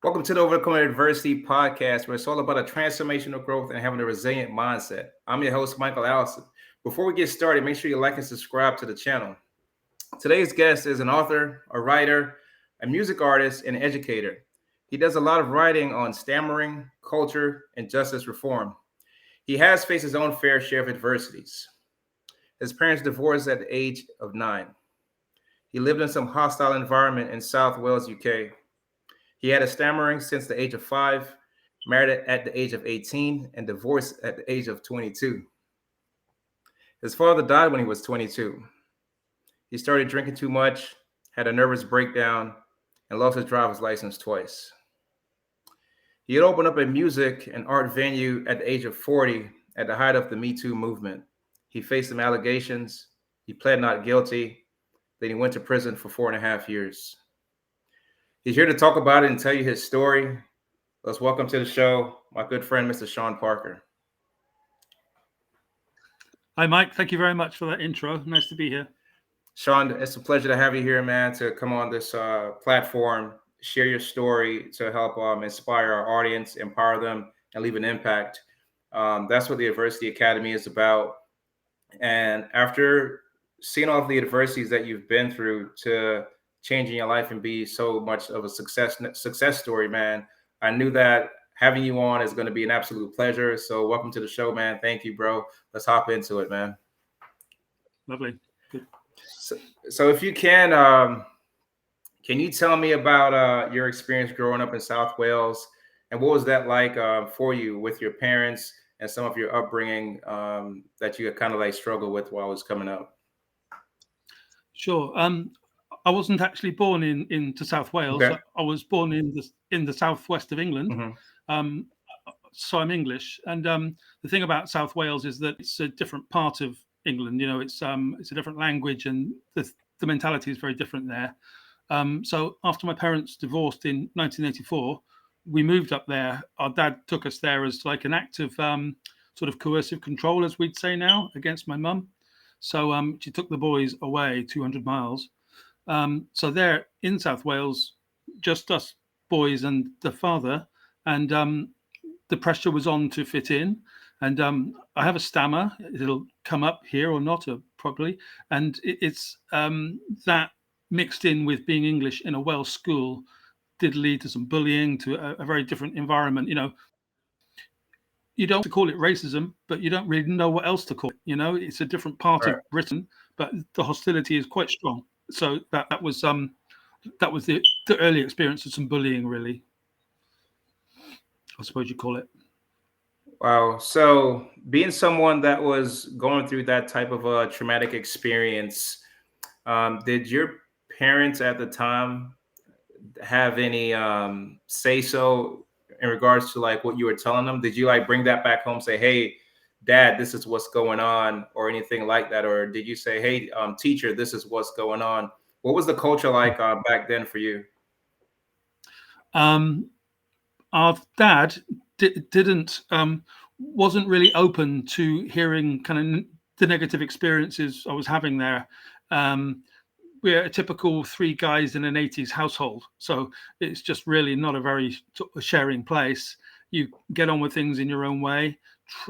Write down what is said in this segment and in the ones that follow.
Welcome to the Overcoming Adversity podcast, where it's all about a transformational growth and having a resilient mindset. I'm your host, Michael Allison. Before we get started, make sure you like and subscribe to the channel. Today's guest is an author, a writer, a music artist, and educator. He does a lot of writing on stammering, culture, and justice reform. He has faced his own fair share of adversities. His parents divorced at the age of 9. He lived in some hostile environment in South Wales, UK. He had a stammering since the age of 5, married at the age of 18, and divorced at the age of 22. His father died when he was 22. He started drinking too much, had a nervous breakdown, and lost his driver's license twice. He had opened up a music and art venue at the age of 40 at the height of the Me Too movement. He faced some allegations. He pled not guilty. Then he went to prison for 4.5 years. He's here to talk about it and tell you his story. Let's welcome to the show my good friend, Mr. Sean Parker. Hi, Mike. Thank you very much for that intro. Nice to be here. Sean, it's a pleasure to have you here, man, to come on this platform, share your story to help inspire our audience, empower them, and leave an impact. That's what the Adversity Academy is about. And after seeing all of the adversities that you've been through to changing your life and be so much of a success story, man, I knew that having you on is going to be an absolute pleasure. So welcome to the show, man. Thank you, bro. Let's hop into it, man. Lovely. Good. So if you can you tell me about your experience growing up in South Wales, and what was that like for you with your parents and some of your upbringing that you had kind of like struggled with while I was coming up? Sure. I wasn't actually born into South Wales. Okay. I was born in the southwest of England. Mm-hmm. So I'm English. And the thing about South Wales is that it's a different part of England. You know, it's a different language, and the mentality is very different there. So after my parents divorced in 1984, we moved up there. Our dad took us there as like an act of sort of coercive control, as we'd say now, against my mum. So she took the boys away 200 miles. So there in South Wales, just us boys and the father, and the pressure was on to fit in. And I have a stammer. It'll come up here or not, probably. And it's that mixed in with being English in a Welsh school did lead to some bullying, to a very different environment. You know, you don't have to call it racism, but you don't really know what else to call it. You know, it's a different part Right. of Britain, but the hostility is quite strong. So that was the early experience of some bullying, really, I suppose you call it. Wow. So being someone that was going through that type of a traumatic experience, did your parents at the time have any say so in regards to like what you were telling them? Did you like bring that back home, say, hey, dad, this is what's going on, or anything like that? Or did you say, hey, teacher, this is what's going on? What was the culture like back then for you? Our dad didn't wasn't really open to hearing kind of the negative experiences I was having there. We're a typical 3 guys in an 80s household, so it's just really not a very sharing place. You get on with things in your own way.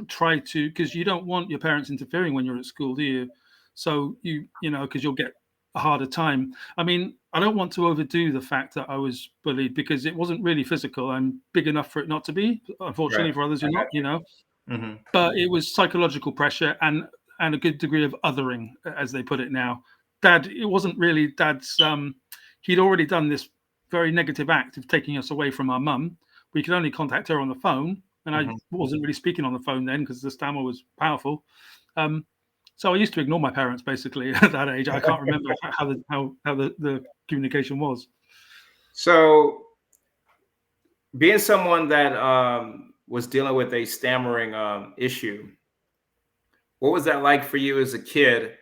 Try to, because you don't want your parents interfering when you're at school, do you? So you know, because you'll get a harder time. I mean, I don't want to overdo the fact that I was bullied, because it wasn't really physical. I'm big enough for it not to be, unfortunately, Right. for others who are not, you know. Mm-hmm. But it was psychological pressure and a good degree of othering, as they put it now. Dad, it wasn't really Dad's. He'd already done this very negative act of taking us away from our mum. We could only contact her on the phone, and I wasn't really speaking on the phone then because the stammer was powerful. So I used to ignore my parents basically at that age. I can't remember how the communication was. So being someone that was dealing with a stammering issue, what was that like for you as a kid,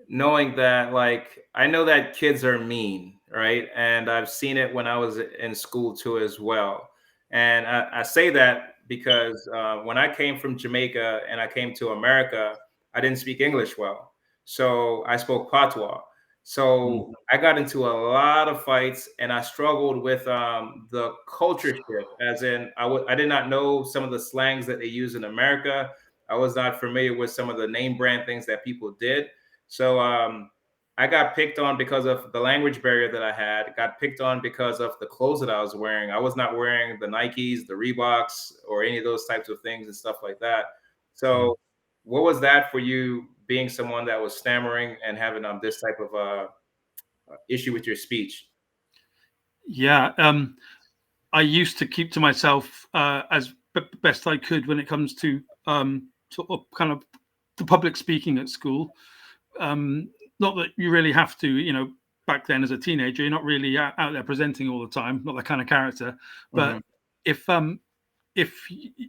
knowing that, like, I know that kids are mean, right? And I've seen it when I was in school too as well. And I say that because when I came from Jamaica and I came to America, I didn't speak English well. So I spoke patois. So I got into a lot of fights, and I struggled with the culture shift. As in, I did not know some of the slangs that they use in America. I was not familiar with some of the name brand things that people did. So I got picked on because of the language barrier that I had. Got picked on because of the clothes that I was wearing. I was not wearing the Nikes, the Reeboks, or any of those types of things and stuff like that. So what was that for you, being someone that was stammering and having this type of issue with your speech? Yeah, I used to keep to myself as best I could when it comes to sort of kind of the public speaking at school. Not that you really have to, back then as a teenager, you're not really out there presenting all the time, not that kind of character. But if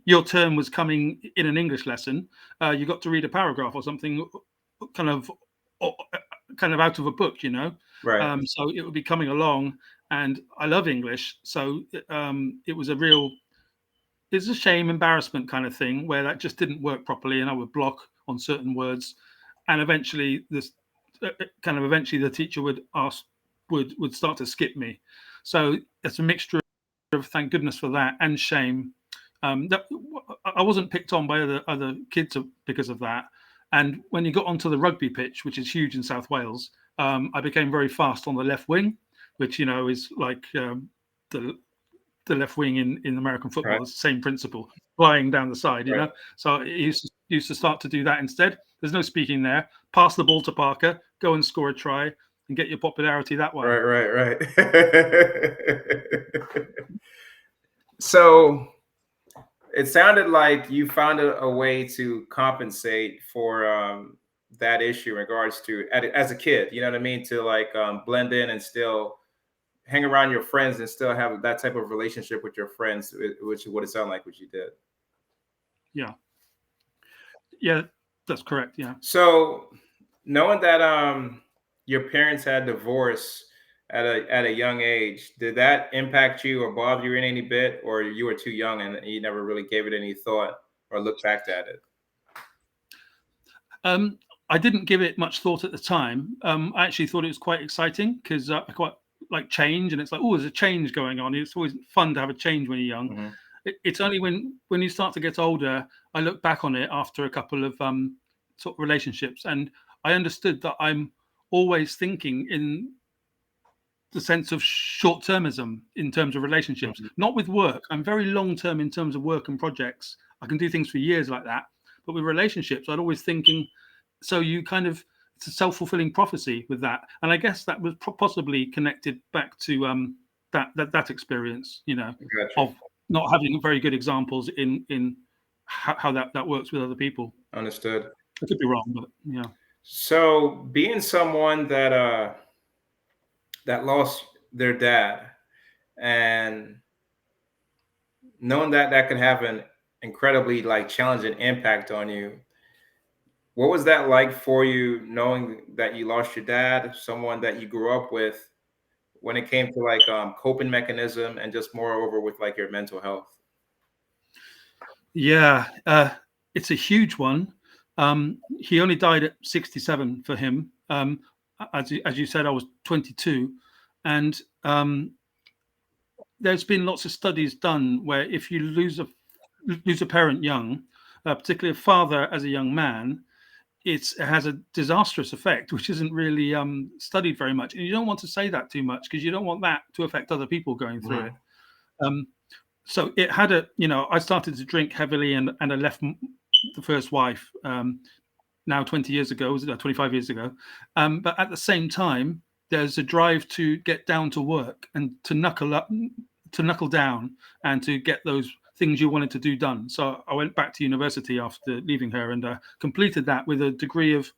your turn was coming in an English lesson, you got to read a paragraph or something, kind of kind of out of a book, Right. So it would be coming along, and I love English, so it was it's a shame, embarrassment kind of thing where that just didn't work properly, and I would block on certain words, and eventually eventually the teacher would start to skip me. So it's a mixture of thank goodness for that and shame. That I wasn't picked on by other kids because of that. And when you got onto the rugby pitch, which is huge in South Wales, I became very fast on the left wing, which is like the left wing in American football. Right. It's the same principle, flying down the side. Right. So it used to start to do that instead. There's no speaking there. Pass the ball to Parker, go and score a try, and get your popularity that way. Right. So it sounded like you found a way to compensate for that issue in regards to as a kid. You know what I mean? To like blend in and still hang around your friends and still have that type of relationship with your friends, which is what it sounded like what you did. Yeah, that's correct. Yeah. So knowing that your parents had divorced at a young age, did that impact you or bother you in any bit, or you were too young and you never really gave it any thought or looked back at it? I didn't give it much thought at the time. I actually thought it was quite exciting because I quite like change, and it's like, oh, there's a change going on. It's always fun to have a change when you're young. It's only when you start to get older, I look back on it after a couple of sort of relationships, and I understood that I'm always thinking in the sense of short-termism in terms of relationships, not with work. I'm very long-term in terms of work and projects. I can do things for years like that, but with relationships, I'd always thinking. So you kind of, it's a self-fulfilling prophecy with that, and I guess that was possibly connected back to that experience, Gotcha. of not having very good examples in how that works with other people. Understood. I could be wrong, but yeah. So being someone that lost their dad, and knowing that that could have an incredibly like challenging impact on you, what was that like for you, knowing that you lost your dad, someone that you grew up with, when it came to like coping mechanism and just moreover with like your mental health? Yeah, it's a huge one. He only died at 67 for him. As you said, I was 22, and there's been lots of studies done where if you lose a parent young, particularly a father as a young man, it has a disastrous effect, which isn't really studied very much. And you don't want to say that too much because you don't want that to affect other people going through it. So it had I started to drink heavily, and I left the first wife now 20 years ago, was it 25 years ago? But at the same time, there's a drive to get down to work and to knuckle down and to get those things you wanted to do done. So I went back to university after leaving her and completed that with a degree of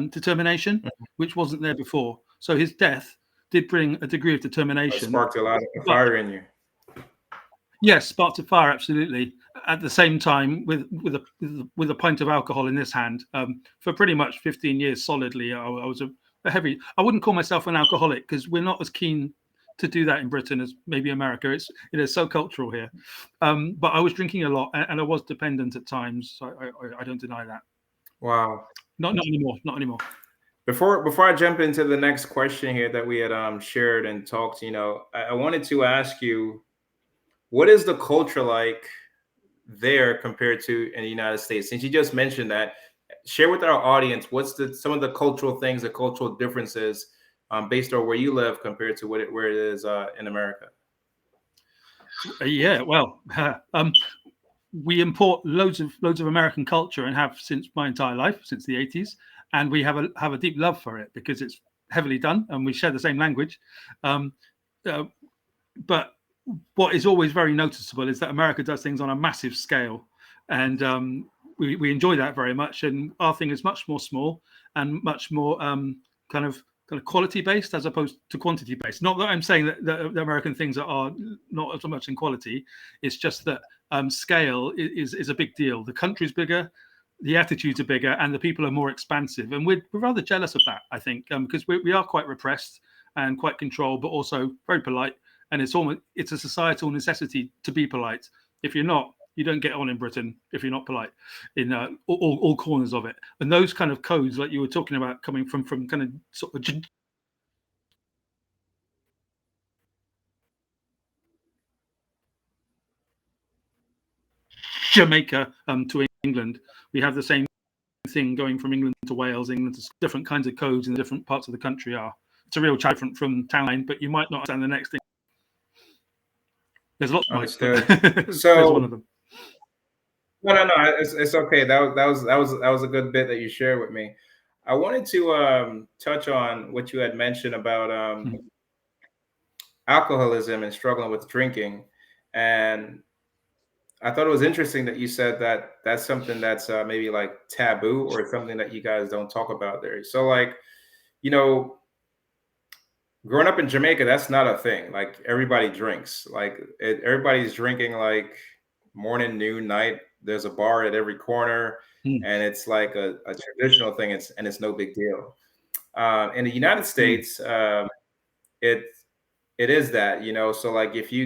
determination, which wasn't there before. So his death did bring a degree of determination. It sparked a lot of fire in you. Yes, sparked a fire, absolutely. At the same time, with a pint of alcohol in this hand, for pretty much 15 years solidly, I was a heavy. I wouldn't call myself an alcoholic because we're not as keen to do that in Britain as maybe America. It's so cultural here. But I was drinking a lot, and I was dependent at times. So I don't deny that. Wow. Not anymore. Not anymore. Before I jump into the next question here that we had shared and talked, I wanted to ask you, what is the culture like there compared to in the United States? Since you just mentioned that, share with our audience what's the some of the cultural things, the cultural differences, based on where you live compared to where it is in America. Yeah, well, we import loads of American culture and have since my entire life, since the 80s, and we have a deep love for it because it's heavily done and we share the same language. Um, uh, but what is always very noticeable is that America does things on a massive scale, and we enjoy that very much. And our thing is much more small and much more kind of quality based as opposed to quantity based. Not that I'm saying that the American things are not so much in quality. It's just that scale is a big deal. The country's bigger, the attitudes are bigger, and the people are more expansive. And we're rather jealous of that, I think, because we are quite repressed and quite controlled, but also very polite. And it's a societal necessity to be polite. If you're not, you don't get on in Britain if you're not polite in all corners of it. And those kind of codes, like you were talking about, coming from kind of sort of Jamaica to England, we have the same thing going from England to Wales, England to different kinds of codes in the different parts of the country are. It's a real challenge from town line, but you might not understand the next thing. There's lots, Mike, Understood. there's one So of them. no, it's okay. That was a good bit that you shared with me. I wanted to touch on what you had mentioned about Hmm. alcoholism and struggling with drinking, and I thought it was interesting that you said that that's something that's maybe like taboo or something that you guys don't talk about there. So, like, you know, growing up in Jamaica, that's not a thing. Like, everybody drinks. Like, everybody's drinking like morning, noon, night. There's a bar at every corner, Hmm. and it's like a traditional thing. It's no big deal. In the United Hmm. States, it it is that, So, like, if you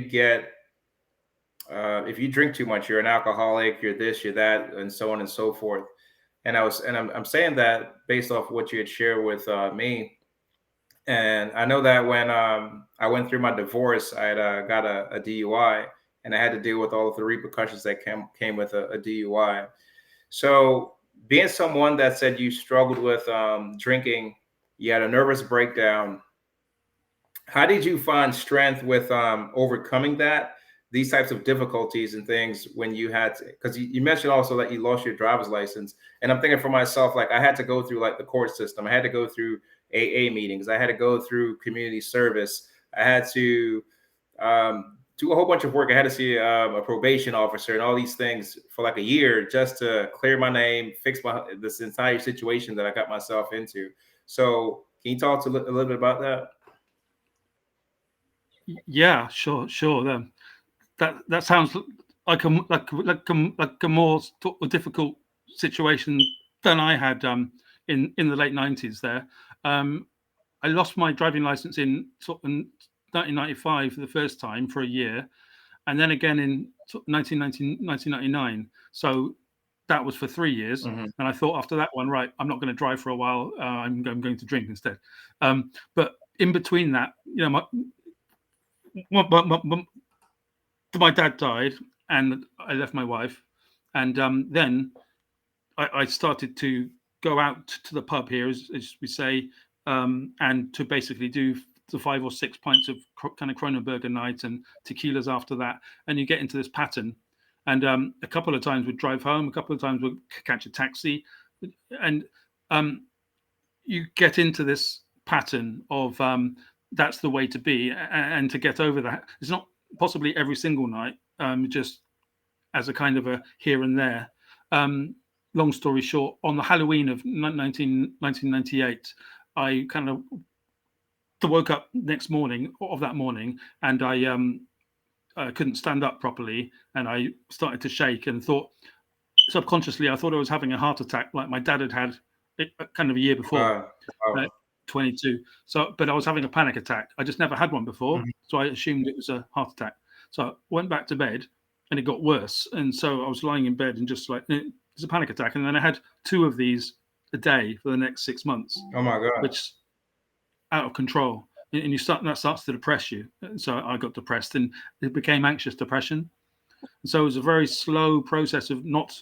drink too much, you're an alcoholic, you're this, you're that, and so on and so forth. I'm saying that based off what you had shared with me. And I know that when I went through my divorce, I had got a DUI, and I had to deal with all of the repercussions that came with a DUI. So, being someone that said you struggled with drinking, you had a nervous breakdown, how did you find strength with overcoming these types of difficulties and things when you had to, because you mentioned also that you lost your driver's license. And I'm thinking for myself, like, I had to go through like the court system. I had to go through AA meetings. I had to go through community service. I had to do a whole bunch of work. I had to see a probation officer and all these things for like a year just to clear my name, fix this entire situation that I got myself into. So can you talk a little bit about that? Yeah, sure. That sounds like a more sort of difficult situation than I had in the late 90s. There, um, I lost my driving license in sort of 1995 for the first time for a year, and then again in sort of 1999. So that was for 3 years. Mhm. And I thought after that one, right, I'm not going to drive for a while. I'm going to drink instead. But in between that, my dad died, and I left my wife, and then I started to go out to the pub here, as we say, and to basically do the 5 or 6 pints of kind of Kronenberg a night and tequilas after that, and you get into this pattern. And a couple of times we'd drive home, a couple of times we'd catch a taxi, and um, you get into this pattern of that's the way to be, and to get over that. It's not possibly every single night, just as a kind of a here and there. Um, Long story short, on the Halloween of 1998, I kind of woke up next morning of that morning, and I couldn't stand up properly, and I started to shake and thought subconsciously I thought I was having a heart attack like my dad had had it kind of a year before. Uh, oh, 22. So, but I was having a panic attack. I just never had one before, mhm. so I assumed it was a heart attack. So I went back to bed, and it got worse. And so I was lying in bed and just like, it's a panic attack. And then I had two of these a day for the next 6 months, Oh my God. which out of control. And that starts to depress you. So I got depressed, and it became anxious depression. And so it was a very slow process of not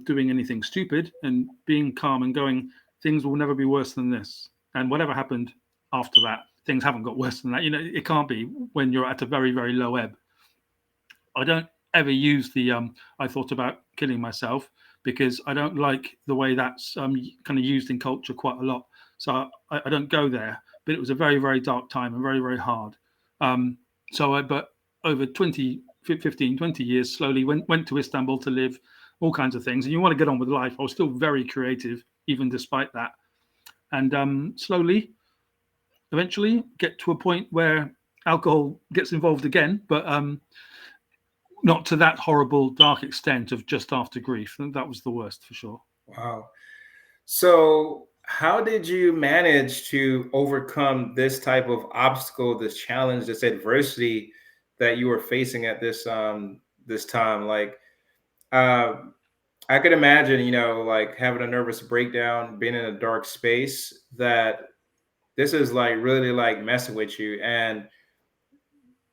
doing anything stupid and being calm and going, things will never be worse than this. And whatever happened after that, things haven't got worse than that. It can't be when you're at a very, very low ebb. I don't ever use the I thought about killing myself, because I don't like the way that's kind of used in culture quite a lot. So I don't go there. But it was a very, very dark time and very, very hard. But over 15, 20 years, slowly went to Istanbul to live, all kinds of things. And you want to get on with life. I was still very creative, even despite that. And slowly, eventually, get to a point where alcohol gets involved again, but not to that horrible, dark extent of just after grief. That was the worst for sure. Wow. So, how did you manage to overcome this type of obstacle, this challenge, this adversity that you were facing at this time? Like, uh, I could imagine, like having a nervous breakdown, being in a dark space. That this is like really like messing with you, and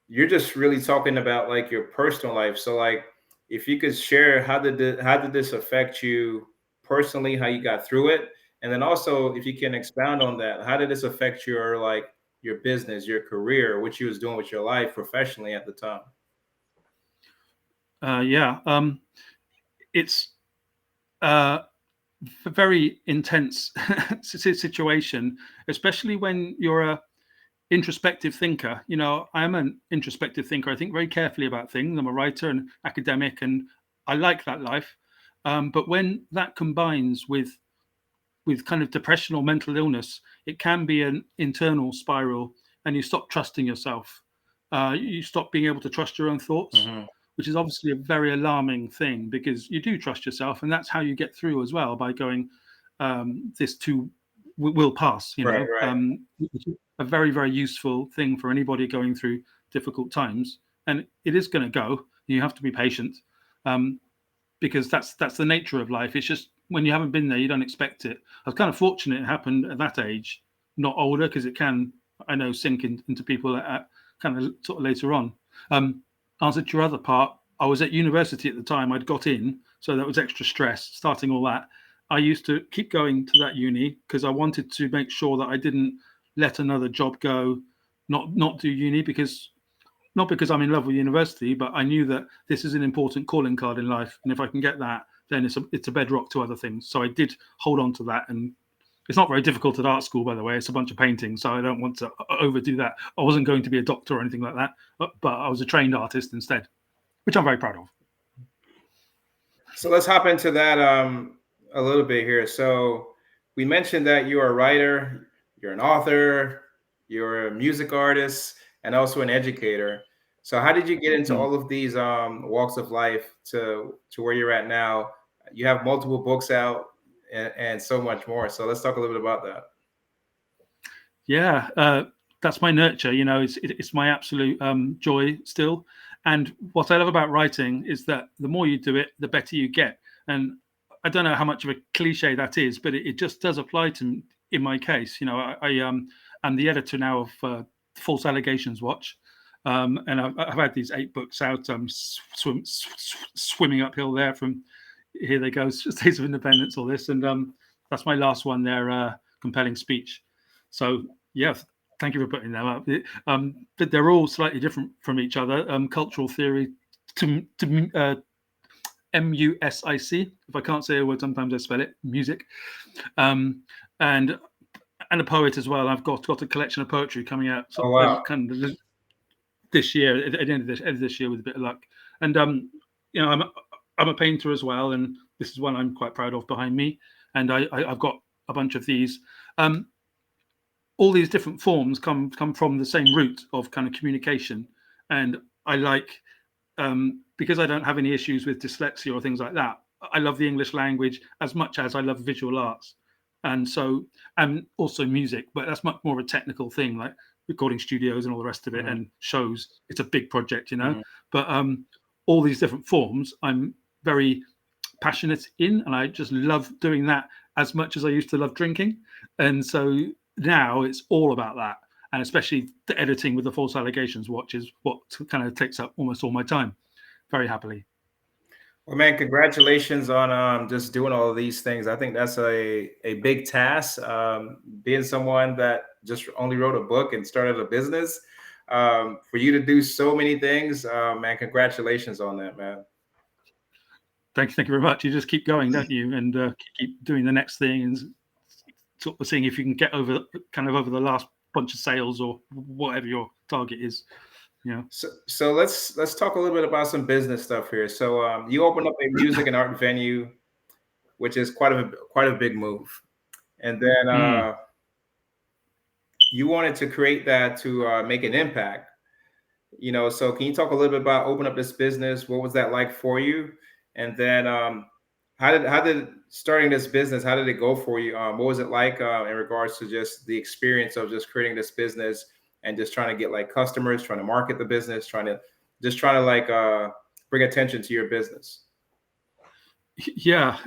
you're just really talking about like your personal life. So, like, if you could share, how did this affect you personally, how you got through it, and then also if you can expound on that, how did this affect your like your business, your career, what you was doing with your life professionally at the time? Yeah, it's a very intense situation, especially when you're a introspective thinker. I'm an introspective thinker. I think very carefully about things. I'm a writer and academic, and I like that life. But when that combines with kind of depression or mental illness, it can be an internal spiral, and you stop trusting yourself. You stop being able to trust your own thoughts, Hmm. which is obviously a very alarming thing, because you do trust yourself, and that's how you get through as well, by going, this too will pass. Right, right. Which is a very, very useful thing for anybody going through difficult times, and it is going to go. You have to be patient. Um, because that's the nature of life. It's just when you haven't been there, you don't expect it. I was kind of fortunate it happened at that age, not older, because it can, I know, sink into people at kind of sort of later on. Answer to your other part, I was at university at the time. I'd got in, so that was extra stress, starting all that. I used to keep going to that uni because I wanted to make sure that I didn't let another job go, not do uni, because not because I'm in love with university, but I knew that this is an important calling card in life, and if I can get that, then it's a bedrock to other things. So I did hold on to that, and it's not very difficult at art school, by the way. It's a bunch of paintings, so I don't want to overdo that. I wasn't going to be a doctor or anything like that, but I was a trained artist instead, which I'm very proud of. So let's hop into that a little bit here. So we mentioned that you're a writer, you're an author, you're a music artist, and also an educator. So how did you get into Mm. all of these walks of life to where you're at now? You have multiple books out and so much more. So let's talk a little bit about that. Yeah, that's my nurture. It's my absolute joy still. And what I love about writing is that the more you do it, the better you get. And I don't know how much of a cliche that is, but it just does apply to in my case. I'm the editor now of False Allegations Watch. And I've had these 8 books out, swimming uphill there from here they go, States of Independence, all this. And that's my last one there, Compelling Speech. So yeah, thank you for putting them up. But they're all slightly different from each other. Cultural theory to music. If I can't say a word, sometimes I spell it music. Um, and a poet as well. I've got a collection of poetry coming out Oh wow. kind of this year, at the end of this year, with a bit of luck. And I'm a painter as well, and this is one I'm quite proud of behind me. And I've got a bunch of these. All these different forms come from the same root of kind of communication, and I like, because I don't have any issues with dyslexia or things like that. I love the English language as much as I love visual arts, and also music, but that's much more of a technical thing, like recording studios and all the rest of it, Mhm, and shows. It's a big project. mhm. But all these different forms, I'm very passionate in, and I just love doing that. as much as I used to love drinking. And so now it's all about that. And especially the editing with the false allegations watch is what kind of takes up almost all my time, very happily. Well, man, congratulations on just doing all of these things. I think that's a big task. Being someone that just only wrote a book and started a business, for you to do so many things, man, congratulations on that, man. Thank you very much. You just keep going, don't you? And keep doing the next thing and sort of seeing if you can get over the last bunch of sales or whatever your target is. Yeah. So let's talk a little bit about some business stuff here. So you opened up a music and art venue, which is quite a big move, and then you wanted to create that to make an impact. So can you talk a little bit about open up this business? What was that like for you? And then how did starting this business, how did it go for you? What was it like in regards to just the experience of just creating this business and just trying to get like customers, trying to market the business, trying to like bring attention to your business? Yeah.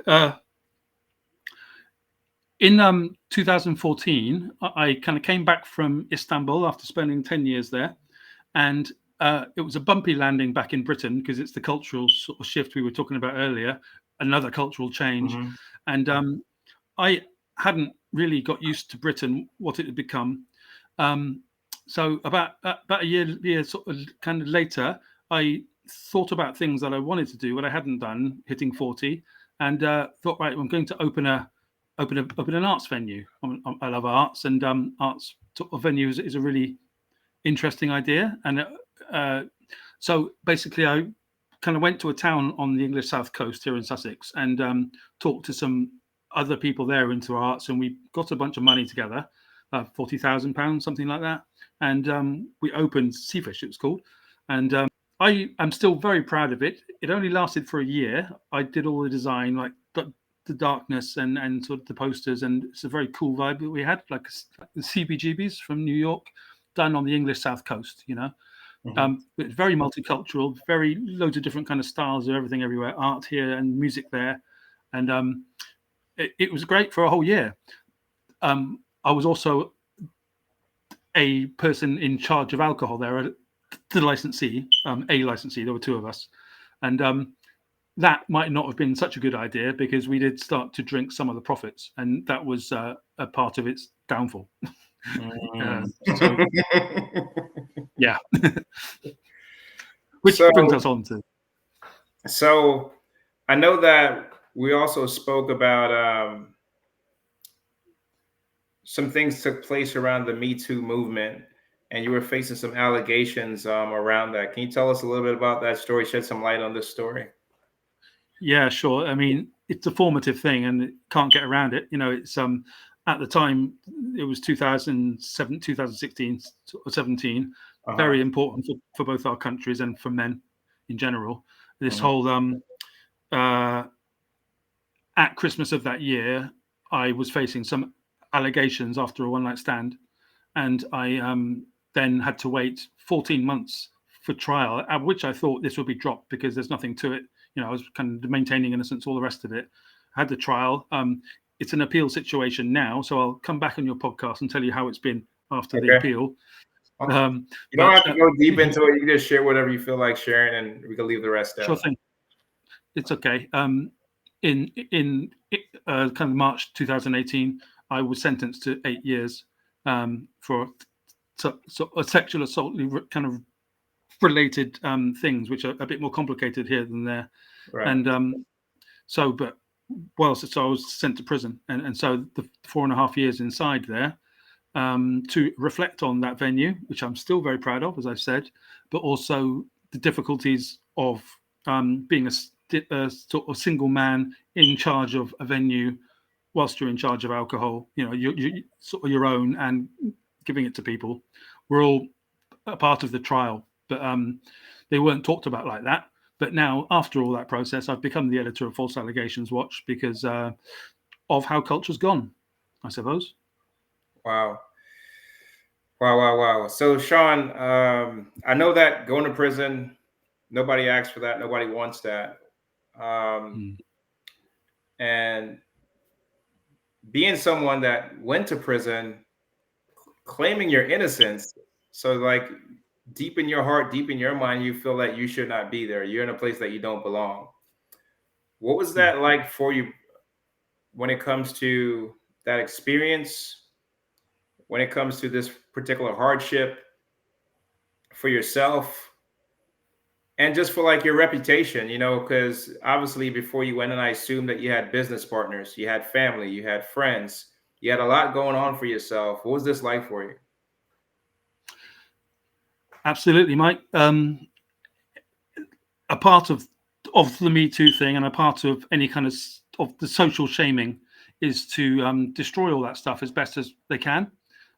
In 2014, I kind of came back from Istanbul after spending 10 years there. And it was a bumpy landing back in Britain because it's the cultural sort of shift we were talking about earlier, another cultural change. Mm-hmm. And I hadn't really got used to Britain, what it had become. So about a year sort of kind of later, I thought about things that I wanted to do, what I hadn't done, hitting 40, and thought, right, I'm going to open an arts venue. I love arts, and arts sort of venue is a really interesting idea. And so basically, I kind of went to a town on the English south coast here in Sussex and talked to some other people there into arts, and we got a bunch of money together, £40,000, something like that, and we opened Seafish, it was called, and I am still very proud of it. It only lasted for a year. I did all the design, like the darkness and sort of the posters, and it's a very cool vibe that we had, like the CBGBs from New York, done on the English south coast, Mm-hmm. It's very multicultural, very loads of different kind of styles of everything everywhere, art here and music there, and it was great for a whole year. I was also a person in charge of alcohol there, the licensee, a licensee. There were two of us, and that might not have been such a good idea because we did start to drink some of the profits, and that was a part of its downfall. So yeah, which so brings us on to so I know that we also spoke about some things took place around the Me Too movement, and you were facing some allegations around that. Can you tell us a little bit about that story? Shed some light on this story. yeah, sure. I mean, it's a formative thing, and it can't get around it. It's at the time it was 2007, 2016 or 17, very important for both our countries and for men in general. This whole at Christmas of that year, I was facing some allegations after a one-night stand, and I then had to wait 14 months for trial, at which I thought this would be dropped because there's nothing to it. I was kind of maintaining innocence, all the rest of it. I had the trial. It's an appeal situation now, so I'll come back on your podcast and tell you how it's been after the appeal. You don't have to go deep into it. You can just share whatever you feel like sharing, and we can leave the rest out. Sure thing. It's okay. In kind of March 2018, I was sentenced to 8 years for a sexual assault kind of related things, which are a bit more complicated here than there. Right. And but I was sent to prison, and so the 4.5 years inside there to reflect on that venue, which I'm still very proud of, as I've said, but also the difficulties of being a sort of single man in charge of a venue whilst you're in charge of alcohol, you sort of your own, and giving it to people. We're all a part of the trial, but they weren't talked about like that. But now, after all that process, I've become the editor of False Allegations Watch because of how culture's gone, I suppose. Wow. So, Sean, I know that going to prison, nobody asks for that. Nobody wants that. And being someone that went to prison, claiming your innocence. So like deep in your heart, deep in your mind, you feel like you should not be there. You're in a place that you don't belong. What was Mm. that like for you when it comes to that experience, when it comes to this particular hardship for yourself and just for like your reputation, because obviously before you went in, I assumed that you had business partners, you had family, you had friends, you had a lot going on for yourself. What was this like for you? Absolutely, Mike. A part of the Me Too thing and a part of any kind of the social shaming is to destroy all that stuff as best as they can.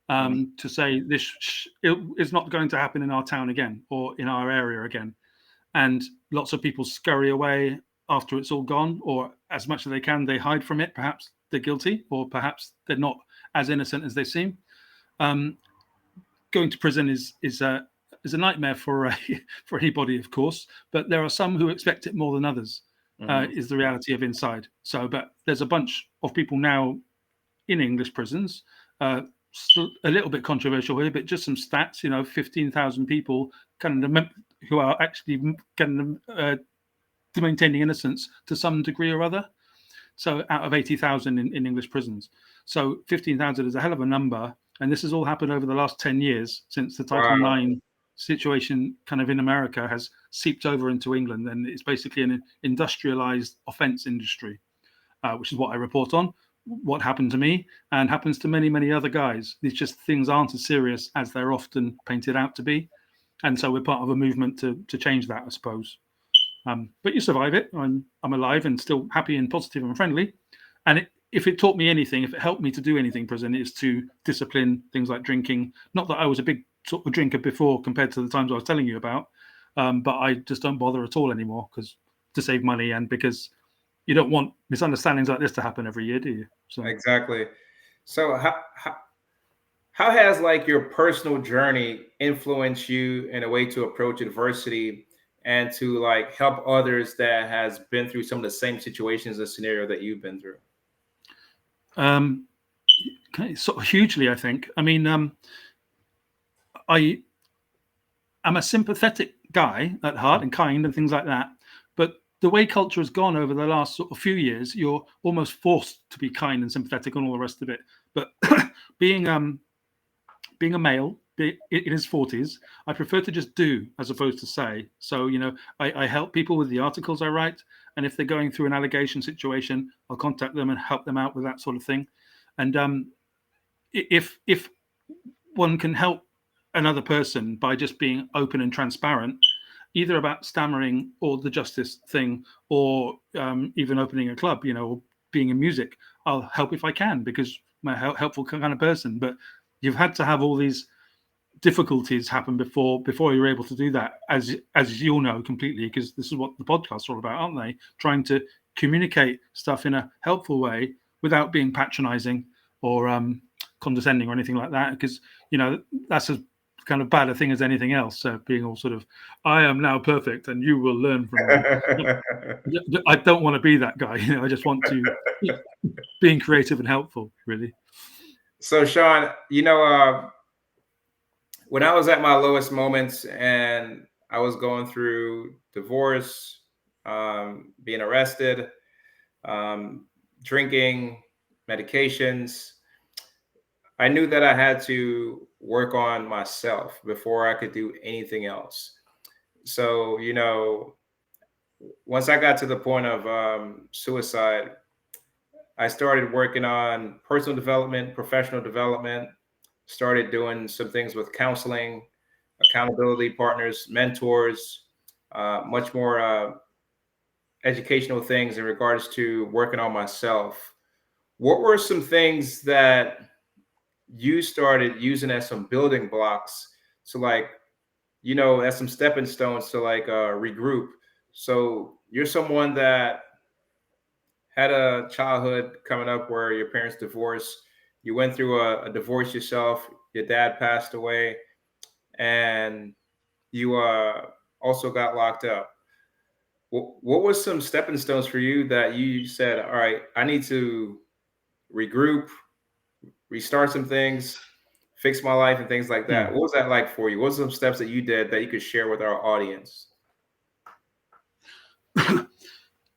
Mhm. To say it is not going to happen in our town again or in our area again, and lots of people scurry away after it's all gone, or as much as they can, they hide from it. Perhaps they're guilty, or perhaps they're not as innocent as they seem. Um, Going to prison is a nightmare for for anybody, of course. But there are some who expect it more than others. Mhm. Is the reality of inside. So, but there's a bunch of people now in English prisons. A little bit controversial here, but just some stats. 15,000 people kind of who are actually kind of maintaining innocence to some degree or other. So out of 80,000 in English prisons. So 15,000 is a hell of a number. And this has all happened over the last 10 years since the Title Wow. IX situation kind of in America has seeped over into England. And it's basically an industrialized offense industry, which is what I report on, what happened to me and happens to many, many other guys. These just things aren't as serious as they're often painted out to be. And so we're part of a movement to change that, I suppose. But you survive it. I'm alive and still happy and positive and friendly. And if it taught me anything, if it helped me to do anything, prison is to discipline things like drinking. Not that I was a big sort of drinker before compared to the times I was telling you about, but I just don't bother at all anymore because to save money and because you don't want misunderstandings like this to happen every year, do you? So Exactly. So how has like your personal journey influenced you in a way to approach adversity and to like help others that has been through some of the same situations and scenario that you've been through? um, okay, sort of hugely, I think. I mean, I am a sympathetic guy at heart and kind and things like that. But the way culture has gone over the last sort of few years, you're almost forced to be kind and sympathetic and all the rest of it. But being being a male in his 40s, I prefer to just do as opposed to say. So, I help people with the articles I write. And if they're going through an allegation situation, I'll contact them and help them out with that sort of thing. And if one can help another person by just being open and transparent, either about stammering or the justice thing, or even opening a club, or being in music, I'll help if I can because I'm a helpful kind of person. But you've had to have all these difficulties happen before you're able to do that, as you'll know completely, because this is what the podcasts are all about, aren't they? Trying to communicate stuff in a helpful way without being patronizing or condescending or anything like that, because that's as kind of bad a thing as anything else. So being all sort of, I am now perfect and you will learn from me. I don't want to be that guy. I just want to being creative and helpful, really. So Sean, when I was at my lowest moments and I was going through divorce, being arrested, um, drinking, medications, I knew that I had to work on myself before I could do anything else. So, once I got to the point of suicide, I started working on personal development, professional development, started doing some things with counseling, accountability partners, mentors, much more educational things in regards to working on myself. What were some things that you started using as some building blocks to like, as some stepping stones to like regroup? So you're someone that had a childhood coming up where your parents divorced, you went through a divorce yourself, your dad passed away, and you also got locked up. What was some stepping stones for you that you said, all right, I need to regroup, restart some things, fix my life, and things like that. What was that like for you? What were some steps that you did that you could share with our audience?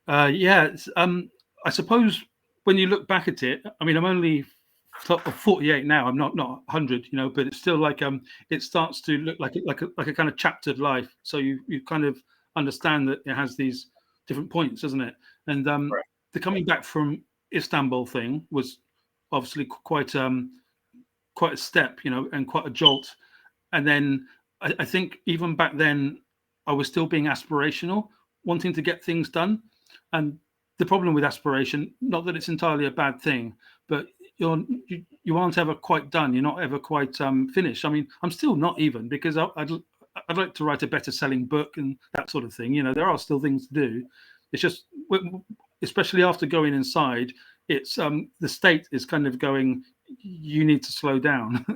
Yeah, I suppose when you look back at it, I mean, I'm only 48 now. I'm not 100, but it's still like it starts to look like like a kind of chaptered life. So you kind of understand that it has these different points, doesn't it? And Right. the coming back from Istanbul thing was obviously quite a step, and quite a jolt. And then I think even back then, I was still being aspirational, wanting to get things done. And the problem with aspiration, not that it's entirely a bad thing, but you aren't ever quite done. You're not ever quite finished. I mean, I'm still not even, because I'd like to write a better selling book and that sort of thing. There are still things to do. It's just, especially after going inside, it's the state is kind of going, you need to slow down.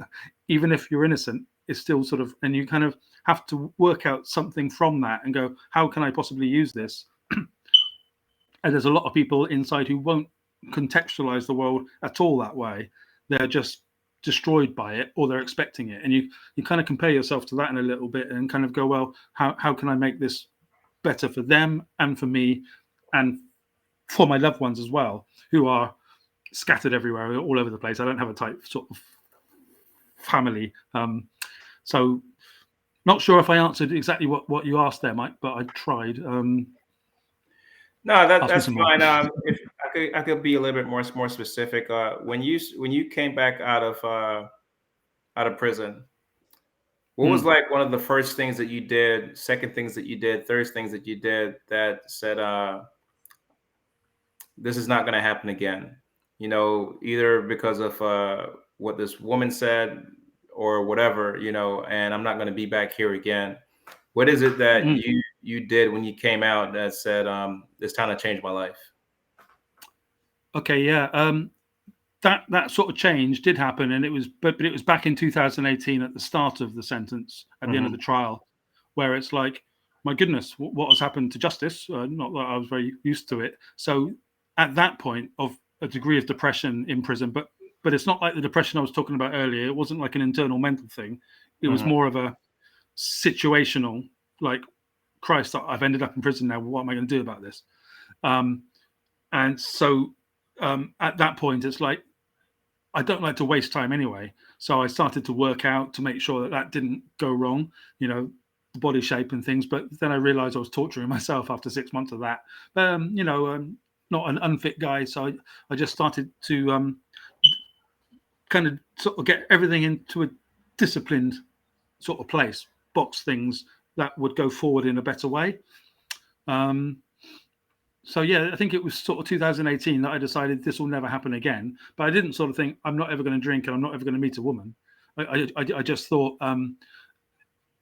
Even if you're innocent, it's still sort of, and you kind of have to work out something from that and go, how can I possibly use this? And there's a lot of people inside who won't contextualize the world at all that way. They're just destroyed by it, or they're expecting it. And you kind of compare yourself to that in a little bit and kind of go, well, how can I make this better for them and for me and for my loved ones as well, who are scattered everywhere, all over the place. I don't have a tight sort of family. So not sure if I answered exactly what you asked there, Mike, but I tried. No, Ask me that's some more. fine. If I could be a little bit more specific. When you came back out of prison, what was like one of the first things that you did, second things that you did, third things that you did that said, this is not going to happen again? Either because of what this woman said or whatever, and I'm not going to be back here again. What is it that you did when you came out that said, it's time to change my life? Okay, yeah. That sort of change did happen, and it was back in 2018 at the start of the sentence, at the end of the trial, where it's like, my goodness, what has happened to justice? Not that I was very used to it. So at that point of a degree of depression in prison, but it's not like the depression I was talking about earlier. It wasn't like an internal mental thing. It was more of a situational, like, Christ, I've ended up in prison now. What am I going to do about this? And so at that point, it's like, I don't like to waste time anyway. So I started to work out to make sure that didn't go wrong, the body shape and things. But then I realized I was torturing myself after 6 months of that. Not an unfit guy. So I just started to kind of sort of get everything into a disciplined sort of place, box things that would go forward in a better way. So yeah, I think it was sort of 2018 that I decided this will never happen again. But I didn't sort of think I'm not ever going to drink and I'm not ever going to meet a woman. I just thought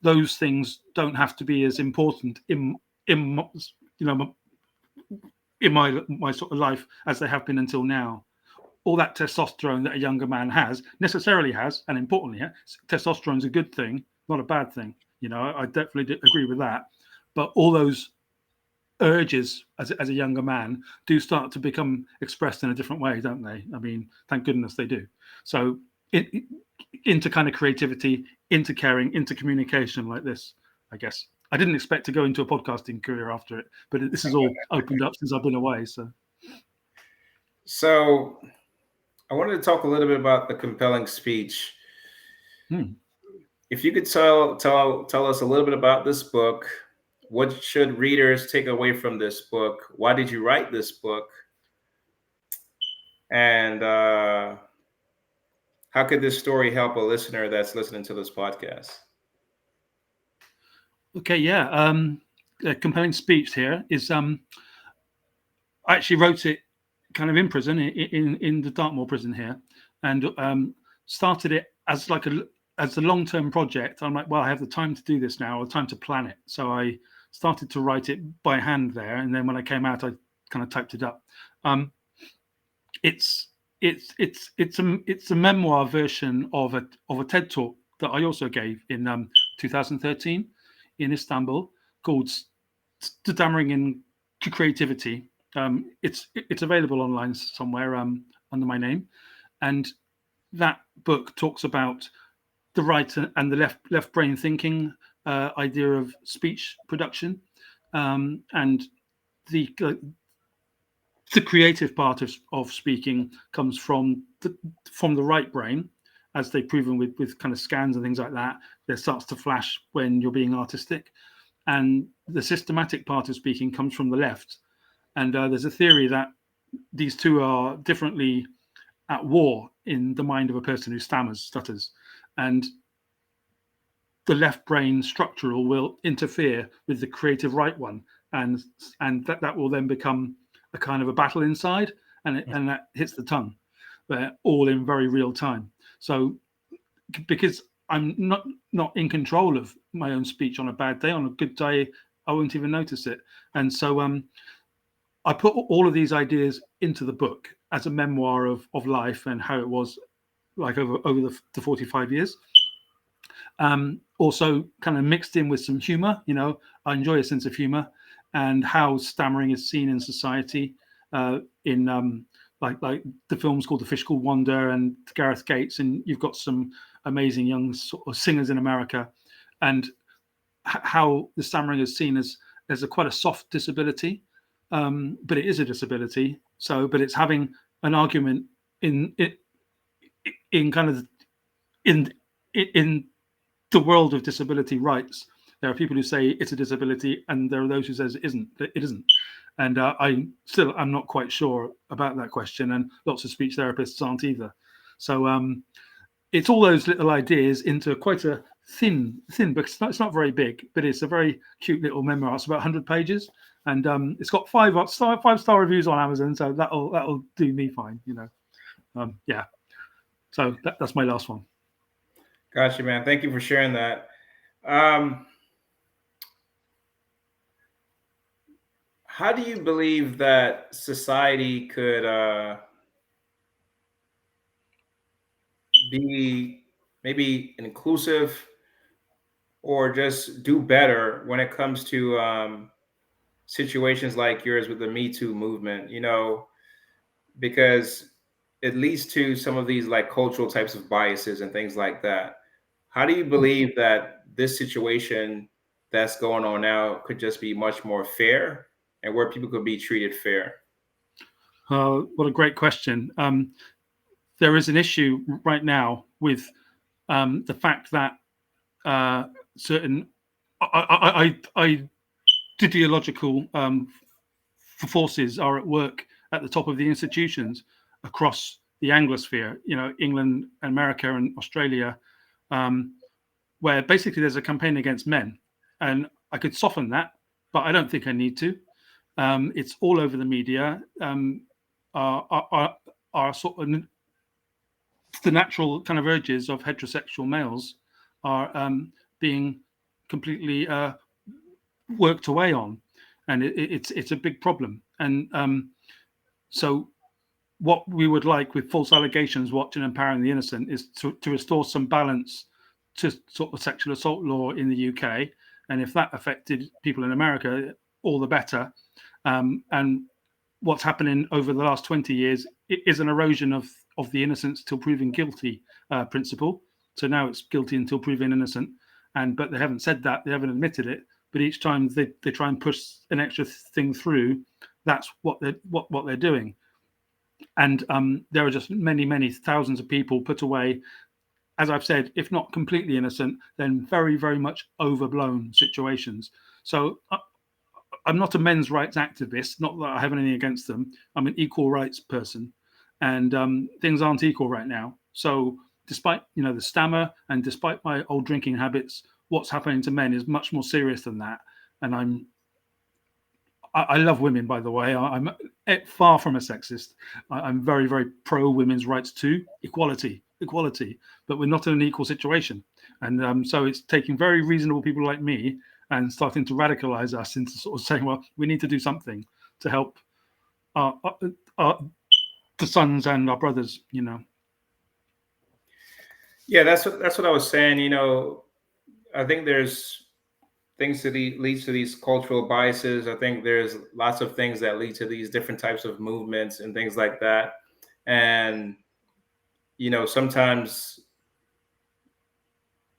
those things don't have to be as important in my sort of life as they have been until now. All that testosterone that a younger man necessarily has, and importantly, testosterone's a good thing, not a bad thing. I definitely agree with that. But all those urges as a younger man do start to become expressed in a different way, don't they? I mean, thank goodness they do. So into kind of creativity, into caring, into communication like this, I guess. I didn't expect to go into a podcasting career after it, but this has all opened up since I've been away. So I wanted to talk a little bit about the compelling speech. If you could tell us a little bit about this book, what should readers take away from this book? Why did you write this book? And how could this story help a listener that's listening to this podcast? Okay, yeah. A compelling speech here is I actually wrote it kind of in prison, in the Dartmoor prison here, and started it as a long-term project. I'm like, well, I have the time to do this now, or time to plan it. So I started to write it by hand there, and then when I came out, I kind of typed it up. It's a memoir version of a TED talk that I also gave in 2013 in Istanbul, called Stammering in Creativity. It's available online somewhere. under my name, and that book talks about the right and the left brain thinking idea of speech production, and the creative part of speaking comes from the right brain, as they've proven with kind of scans and things like that. There starts to flash when you're being artistic, and the systematic part of speaking comes from the left. And there's a theory that these two are differently at war in the mind of a person who stutters, and the left brain structural will interfere with the creative right one, and that will then become a kind of a battle inside, and that hits the tongue, all in very real time. So because I'm not in control of my own speech on a bad day, on a good day I won't even notice it. And so I put all of these ideas into the book as a memoir of life and how it was like over the 45 years. Also kind of mixed in with some humor. I enjoy a sense of humor, and how stammering is seen in society, in like the film's called The Fish Called Wanda and Gareth Gates, and you've got some amazing young sort of singers in America, and how the stammering is seen as quite a soft disability, but it is a disability. But it's having an argument in kind of in the world of disability rights. There are people who say it's a disability, and there are those who says it isn't. And I'm not quite sure about that question, and lots of speech therapists aren't either. So it's all those little ideas into quite a thin book. It's not very big, but it's a very cute little memoir. It's about 100 pages, and it's got 5-star reviews on Amazon, so that'll do me fine. Yeah. So that's my last one. Gotcha, man. Thank you for sharing that. How do you believe that society could be maybe inclusive or just do better when it comes to situations like yours with the Me Too movement? Because it leads to some of these like cultural types of biases and things like that. How do you believe that this situation that's going on now could just be much more fair, and where people could be treated fair? What a great question. There is an issue right now with the fact that certain ideological forces are at work at the top of the institutions across the Anglosphere, England, America, and Australia, where basically there's a campaign against men. And I could soften that, but I don't think I need to. It's all over the media. Our sort of the natural kind of urges of heterosexual males are being completely worked away on, and it's a big problem. And so what we would like with False Allegations, Watching and Empowering the Innocent, is to restore some balance to sort of sexual assault law in the UK. And if that affected people in America, all the better. And what's happening over the last 20 years is an erosion of the innocence till proven guilty principle. So now it's guilty until proven innocent. But they haven't said that, they haven't admitted it. But each time they try and push an extra thing through, that's what they're doing. And there are just many thousands of people put away, as I've said, if not completely innocent, then very, very much overblown situations. So I'm not a men's rights activist, not that I have anything against them. I'm an equal rights person, and things aren't equal right now. So despite the stammer and despite my old drinking habits, what's happening to men is much more serious than that. And I love women, by the way. I'm far from a sexist. I'm very, very pro women's rights too. Equality. But we're not in an equal situation. And so it's taking very reasonable people like me and starting to radicalize us into sort of saying, well, we need to do something to help the sons and our brothers, Yeah, that's what I was saying. I think there's things that leads to these cultural biases. I think there's lots of things that lead to these different types of movements and things like that. And sometimes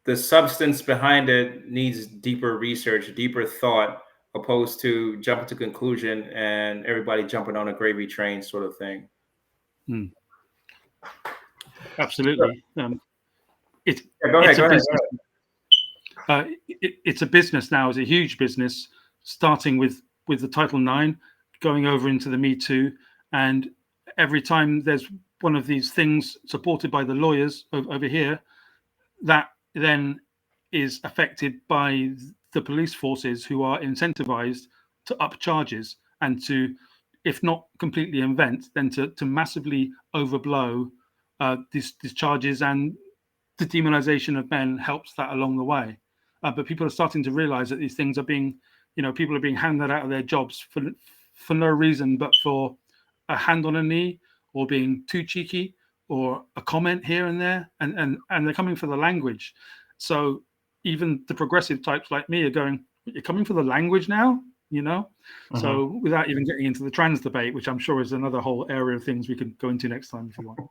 the substance behind it needs deeper research, deeper thought, opposed to jumping to conclusion and everybody jumping on a gravy train sort of thing. Absolutely. It, Yeah, go ahead. it's a Go ahead. business. It's a business now. It's a huge business, starting with the Title IX, going over into the Me Too, and every time there's one of these things supported by the lawyers over here, that then is affected by the police forces, who are incentivized to up charges and to, if not completely invent, then to massively overblow these charges, and the demonization of men helps that along the way. But people are starting to realize that these things are being, people are being handed out of their jobs for no reason but for a hand on a knee, or being too cheeky, or a comment here and there, and they're coming for the language. So even the progressive types like me are going, "You're coming for the language now," Mm-hmm. So without even getting into the trans debate, which I'm sure is another whole area of things we could go into next time if you want.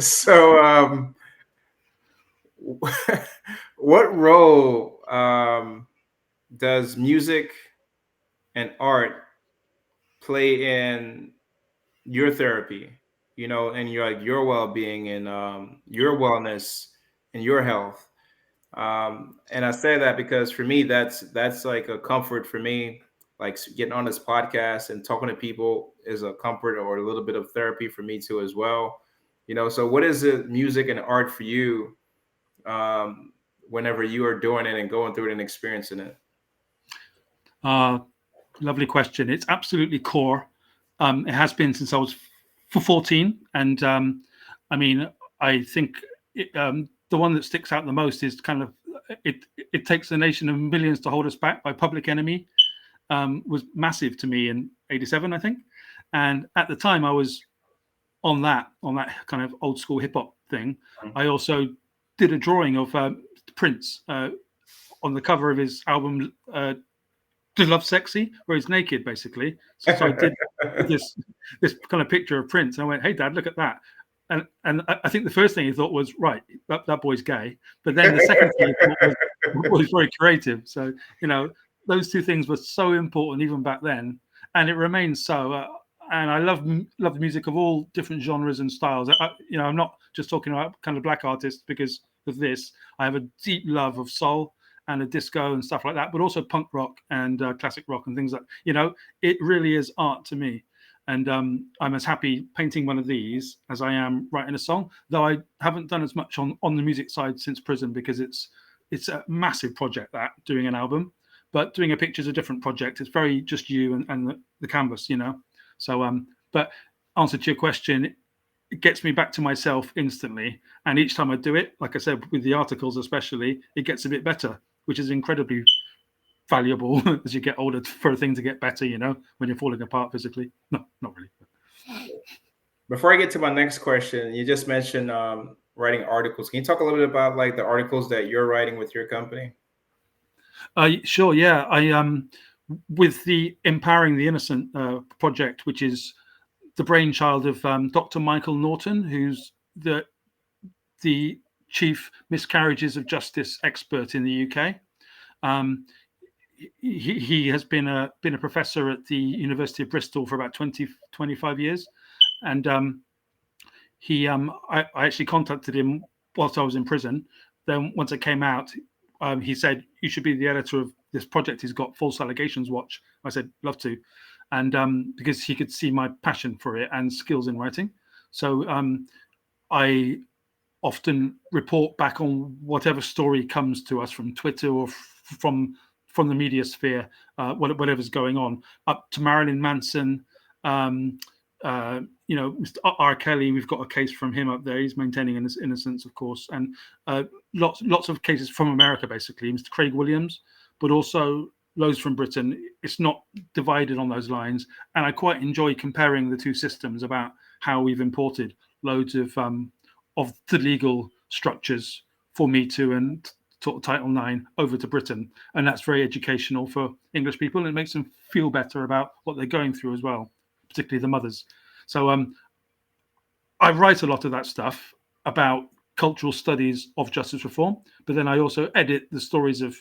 So, what role does music and art play in your therapy? And your well-being, and your wellness and your health. And I say that because for me, that's like a comfort for me. Like getting on this podcast and talking to people is a comfort or a little bit of therapy for me too as well. So what is it, music and art for you, whenever you are doing it and going through it and experiencing it? Lovely question. It's absolutely core. It has been since I was 14, and I mean, I think the one that sticks out the most is kind of it takes a nation of millions to hold us back by Public Enemy. Was massive to me in '87, I think, and at the time I was on that kind of old school hip hop thing. I also did a drawing of Prince on the cover of his album To Love Sexy, where he's naked basically. So I did this kind of picture of Prince, and I went, "Hey Dad, look at that." And I think the first thing he thought was, right, that boy's gay. But then the second thing he thought was very creative. So those two things were so important even back then, and it remains so. And I love music of all different genres and styles. I'm not just talking about kind of black artists because of this. I have a deep love of soul and a disco and stuff like that, but also punk rock and classic rock and things like, it really is art to me. And I'm as happy painting one of these as I am writing a song, though I haven't done as much on the music side since prison, because it's a massive project, that doing an album. But doing a picture is a different project. It's very just you and the canvas, So, but answer to your question, it gets me back to myself instantly. And each time I do it, like I said, with the articles especially, it gets a bit better, which is incredibly valuable as you get older, for a thing to get better, when you're falling apart physically. No, not really. Before I get to my next question, you just mentioned writing articles. Can you talk a little bit about like the articles that you're writing with your company? Sure, yeah. I with the Empowering the Innocent project, which is the brainchild of Dr. Michael Norton, who's the chief miscarriages of justice expert in the UK. He has been a professor at the University of Bristol for about 25 years, and I actually contacted him whilst I was in prison. Then once I came out, he said, "You should be the editor of this project he's got, False Allegations Watch." I said, "Love to," and because he could see my passion for it and skills in writing. So I often report back on whatever story comes to us from Twitter or from the media sphere, whatever's going on, up to Marilyn Manson. Mr. R. Kelly, we've got a case from him up there. He's maintaining his innocence, of course, and lots of cases from America, basically. Mr. Craig Williams, but also loads from Britain. It's not divided on those lines, and I quite enjoy comparing the two systems about how we've imported loads of the legal structures for Me Too and Title IX over to Britain, and that's very educational for English people, and it makes them feel better about what they're going through as well, particularly the mothers. So I write a lot of that stuff about cultural studies of justice reform, but then I also edit the stories of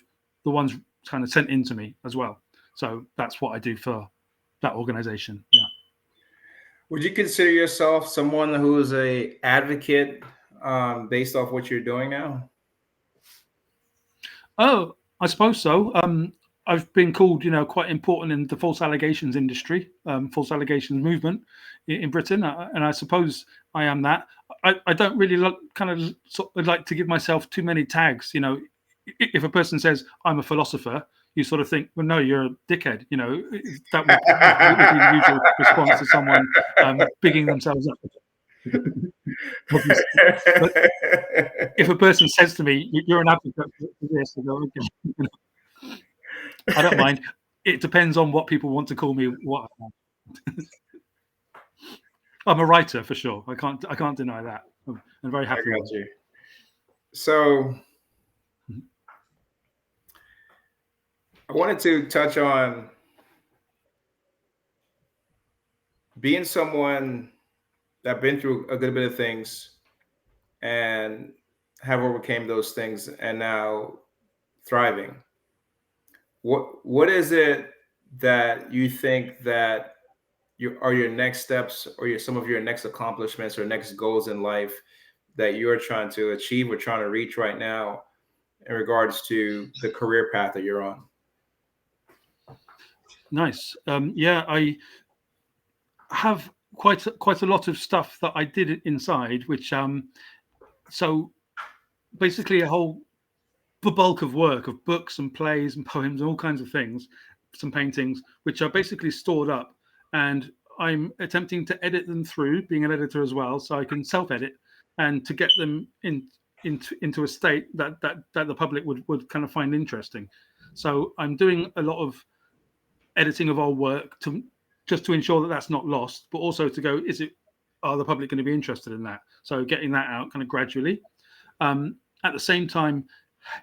the ones kind of sent in to me as well. So that's what I do for that organization. Yeah. Would you consider yourself someone who is a advocate based off what you're doing now? Oh, I suppose so. I've been called, quite important in the false allegations industry, false allegations movement in Britain, and I suppose I am that. I don't really sort of like to give myself too many tags. If a person says I'm a philosopher, you sort of think, well, no, you're a dickhead. That would be the usual response to someone bigging themselves up. Obviously. But if a person says to me, "You're an advocate for this," I go, "Okay." I don't mind. It depends on what people want to call me. What I'm a writer for sure. I can't deny that. I'm very I happy got with you. So I wanted to touch on being someone that been through a good bit of things and have overcame those things and now thriving. What is it that you think that your next steps or some of your next accomplishments or next goals in life that you're trying to achieve or trying to reach right now in regards to the career path that you're on? Nice. Yeah, I have quite a lot of stuff that I did inside, which so basically the bulk of work of books and plays and poems and all kinds of things, some paintings, which are basically stored up, and I'm attempting to edit them through, being an editor as well, so I can self-edit and to get them into a state that the public would kind of find interesting. So I'm doing a lot of editing of our work to just to ensure that that's not lost, but also to go, are the public going to be interested in that? So getting that out kind of gradually. At the same time,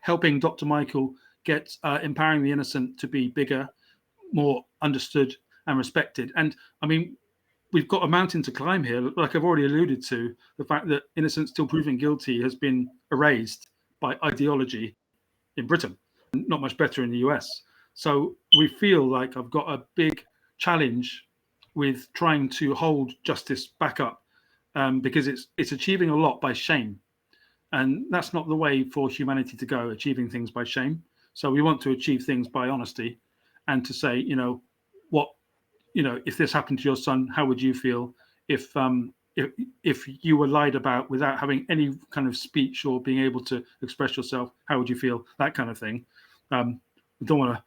helping Dr. Michael get Empowering the Innocent to be bigger, more understood and respected. And I mean, we've got a mountain to climb here. Like I've already alluded to, the fact that innocent still proven guilty has been erased by ideology in Britain, and not much better in the US. So we feel like I've got a big challenge with trying to hold justice back up, because it's achieving a lot by shame, and that's not the way for humanity to go, achieving things by shame. So we want to achieve things by honesty, and to say, what, if this happened to your son, how would you feel if if you were lied about without having any kind of speech or being able to express yourself? How would you feel? That kind of thing. I don't want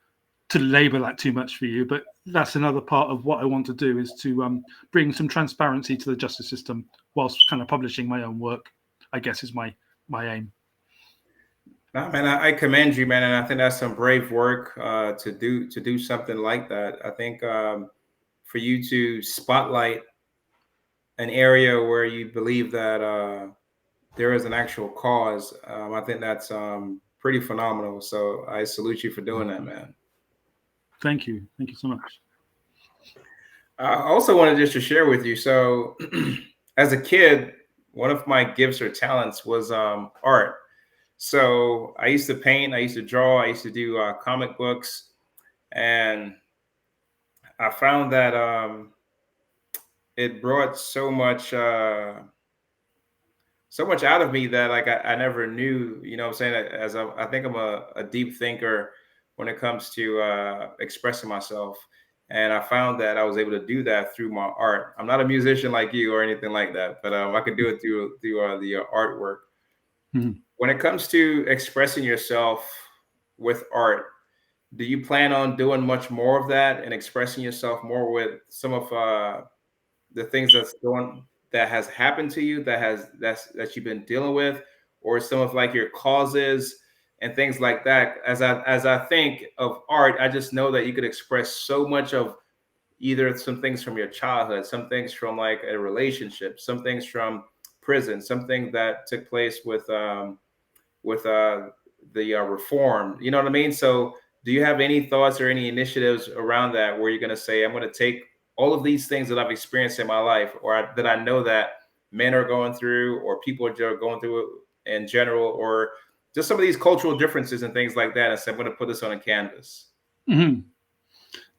to labor that too much for you, but that's another part of what I want to do, is to bring some transparency to the justice system whilst kind of publishing my own work, I guess, is my aim. No, man, I commend you, man, and I think that's some brave work to do something like that. I think for you to spotlight an area where you believe that there is an actual cause, I think that's pretty phenomenal. So I salute you for doing that, man. Thank you so much. I also wanted just to share with you. So, as a kid, one of my gifts or talents was art. So I used to paint, I used to draw, I used to do comic books, and I found that it brought so much out of me that like I never knew. You know what I'm saying? As I think I'm a deep thinker when it comes to expressing myself. And I found that I was able to do that through my art. I'm not a musician like you or anything like that, but I could do it through the artwork. Mhm. When it comes to expressing yourself with art, do you plan on doing much more of that and expressing yourself more with some of the things that has happened to you that you've been dealing with, or some of like your causes and things like that? As I think of art, I just know that you could express so much of either some things from your childhood, some things from like a relationship, some things from prison, something that took place with the reform. You know what I mean? So, do you have any thoughts or any initiatives around that where you're going to say, I'm going to take all of these things that I've experienced in my life, or that I know that men are going through, or people are going through in general, or just some of these cultural differences and things like that. And so I'm going to put this on a canvas. Mm-hmm.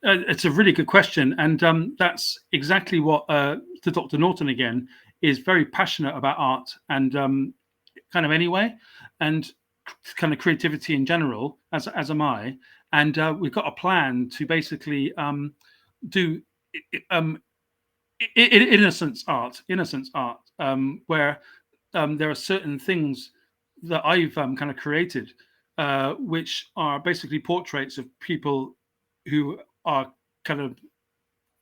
It's a really good question, and that's exactly what to Dr. Norton again is very passionate about art and kind of anyway, and kind of creativity in general, as am I. And we've got a plan to basically do innocence art, where there are certain things that I've kind of created, which are basically portraits of people who are kind of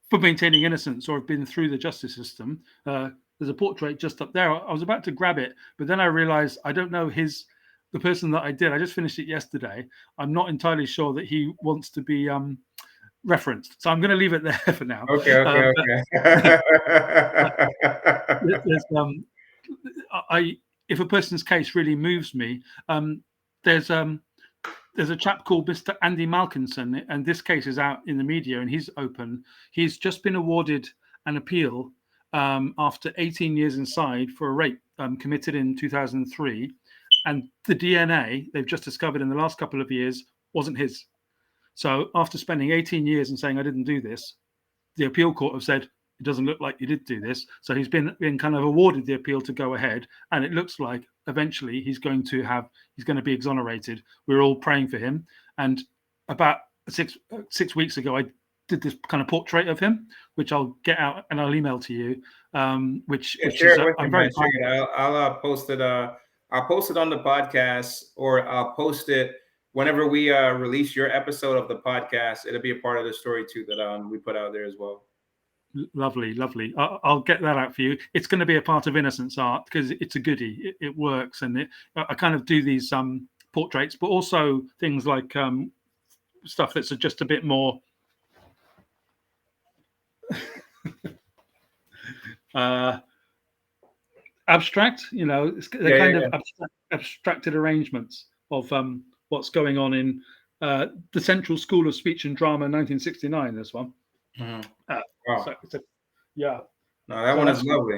for maintaining innocence or have been through the justice system. There's a portrait just up there. I was about to grab it, but then I realized I don't know the person that I did. I just finished it yesterday. I'm not entirely sure that he wants to be referenced, so I'm going to leave it there for now. Okay. There's, if a person's case really moves me, there's a chap called Mr. Andy Malkinson, and this case is out in the media and he's open. He's just been awarded an appeal after 18 years inside for a rape committed in 2003. And the DNA they've just discovered in the last couple of years wasn't his. So after spending 18 years and saying, I didn't do this, the appeal court have said, it doesn't look like you did do this. So he's been kind of awarded the appeal to go ahead. And it looks like eventually he's going to be exonerated. We're all praying for him. And about six weeks ago, I did this kind of portrait of him, which I'll get out and I'll email to you. Which share is, it with I'm me, very man. I'll post it. I'll post it on the podcast, or I'll post it whenever we release your episode of the podcast. It'll be a part of the story too that we put out there as well. Lovely. I'll get that out for you. It's going to be a part of Innocence Art because it's a goodie. It works, and I kind of do these portraits, but also things like stuff that's just a bit more abstract. They're kind of abstracted arrangements of what's going on in the Central School of Speech and Drama, 1969. This one. Mm-hmm. Wow. Yeah. No, that one is lovely.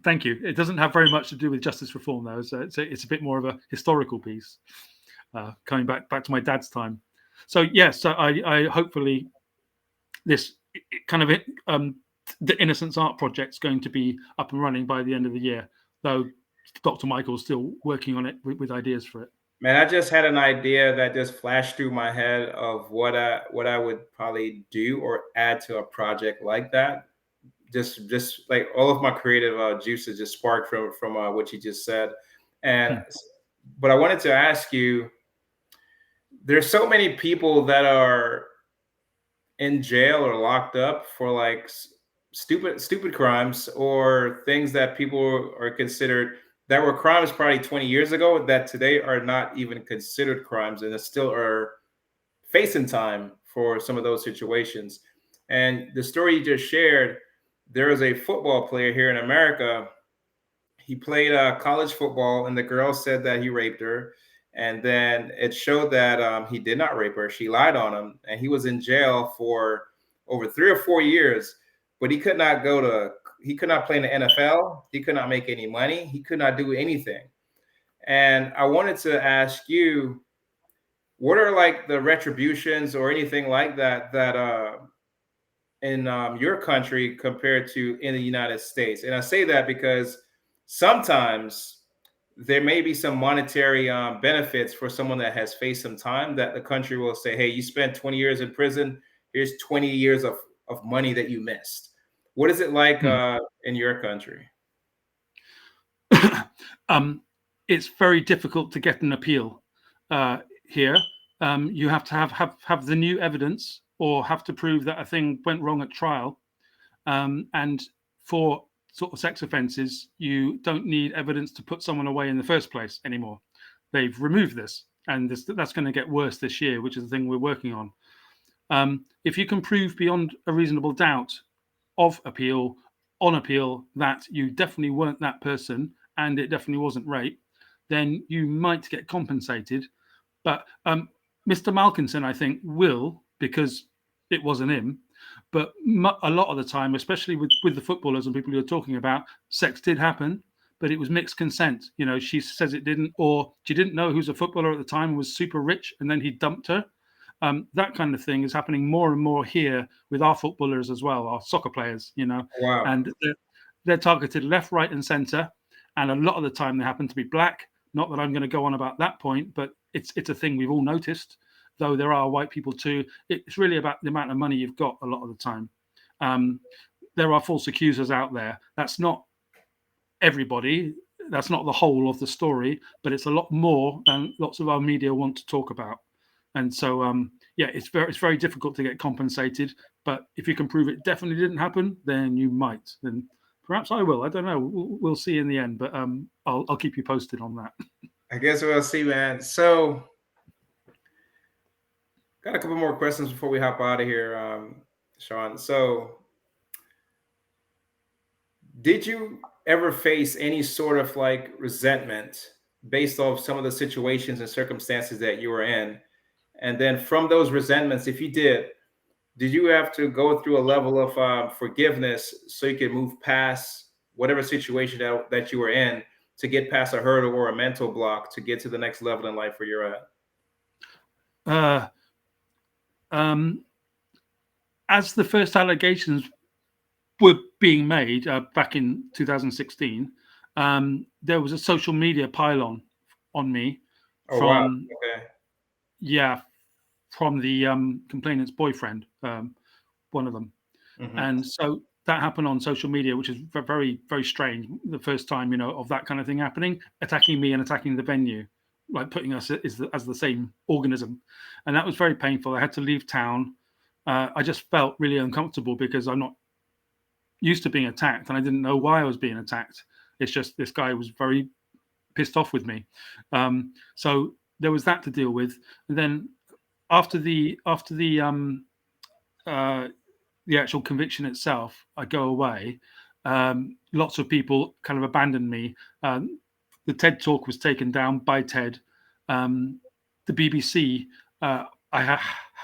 Thank you. It doesn't have very much to do with justice reform, though. So it's a bit more of a historical piece, coming back to my dad's time. So yes, I hopefully this kind of the Innocence Art Project's going to be up and running by the end of the year, though Dr. Michael's still working on it with ideas for it. Man, I just had an idea that just flashed through my head of what I would probably do or add to a project like that. Just like all of my creative juices just sparked from what you just said. And but I wanted to ask you, there's so many people that are in jail or locked up for like stupid crimes or things that people are considered that were crimes probably 20 years ago that today are not even considered crimes and still are facing time for some of those situations. And the story you just shared, there is a football player here in America. He played college football, and the girl said that he raped her. And then it showed that he did not rape her. She lied on him, and he was in jail for over 3 or 4 years. But he could not play in the NFL. He could not make any money. He could not do anything. And I wanted to ask you, what are like the retributions or anything like that in your country compared to in the United States? And I say that because sometimes there may be some monetary benefits for someone that has faced some time that the country will say, hey, you spent 20 years in prison. Here's 20 years of money that you missed. What is it like in your country? It's very difficult to get an appeal here. You have to have the new evidence or have to prove that a thing went wrong at trial. And for sort of sex offences, you don't need evidence to put someone away in the first place anymore. They've removed this, and that's going to get worse this year, which is the thing we're working on. If you can prove beyond a reasonable doubt on appeal that you definitely weren't that person and it definitely wasn't rape, then you might get compensated. But Mr. Malkinson, I think, will, because it wasn't him. But a lot of the time, especially with the footballers and people you're talking about, sex did happen, but it was mixed consent. She says it didn't, or she didn't know who's a footballer at the time and was super rich, and then he dumped her. That kind of thing is happening more and more here with our footballers as well, our soccer players, Wow. and they're targeted left, right, and centre. And a lot of the time they happen to be black. Not that I'm going to go on about that point, but it's a thing we've all noticed, though there are white people too. It's really about the amount of money you've got a lot of the time. There are false accusers out there. That's not everybody. That's not the whole of the story, but it's a lot more than lots of our media want to talk about. And so, it's very difficult to get compensated. But if you can prove it definitely didn't happen, then you might. Then perhaps I will. I don't know. We'll see in the end. But I'll keep you posted on that. I guess we'll see, man. So, got a couple more questions before we hop out of here, Sean. So, did you ever face any sort of like resentment based off some of the situations and circumstances that you were in? And then from those resentments, if you did you have to go through a level of forgiveness so you could move past whatever situation that you were in to get past a hurdle or a mental block to get to the next level in life where you're at? As the first allegations were being made back in 2016, there was a social media pylon on me Oh, wow. from Okay. from the complainant's boyfriend, one of them. Mm-hmm. And so that happened on social media, which is very, very strange. The first time, of that kind of thing happening, attacking me and attacking the venue, like putting us as the same organism. And that was very painful. I had to leave town. I just felt really uncomfortable because I'm not used to being attacked and I didn't know why I was being attacked. It's just this guy was very pissed off with me. So there was that to deal with. And then after the actual conviction itself, I go away. Lots of people kind of abandoned me. The TED talk was taken down by TED. The BBC,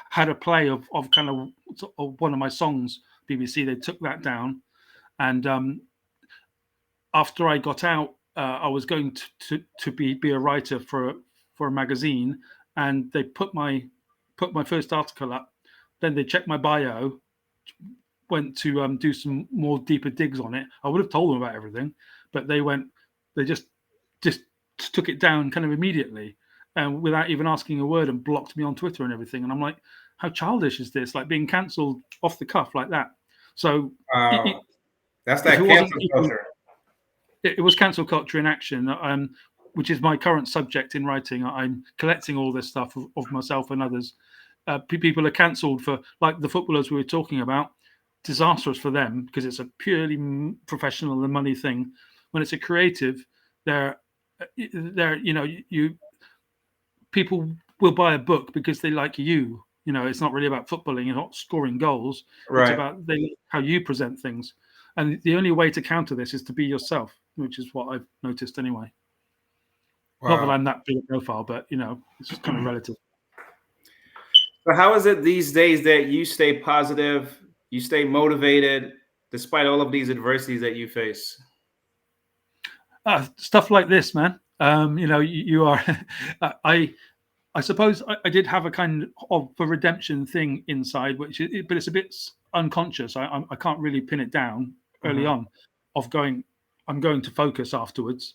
had a play of kind of one of my songs. BBC, they took that down. And after I got out, I was going to be a writer for a magazine, and they put my first article up. Then they checked my bio, went to do some more deeper digs on it. I would have told them about everything, but they just took it down kind of immediately, and without even asking a word, and blocked me on Twitter and everything. And I'm like, how childish is this? Like being cancelled off the cuff like that. So That's if it that wasn't cancel people, culture. it was cancel culture in action, which is my current subject in writing. I'm collecting all this stuff of myself and others. People are cancelled for, like the footballers we were talking about, disastrous for them because it's a purely professional and money thing. When it's a creative, they're people will buy a book because they like you. It's not really about footballing and not scoring goals. It's Right. about how you present things. And the only way to counter this is to be yourself, which is what I've noticed anyway. Not that Wow. I'm that big a profile, but it's just kind of relative. So how is it these days that you stay positive, you stay motivated despite all of these adversities that you face? Stuff like this, man. You are. I suppose I did have a kind of a redemption thing inside, but it's a bit unconscious. I can't really pin it down early on. I'm going to focus afterwards,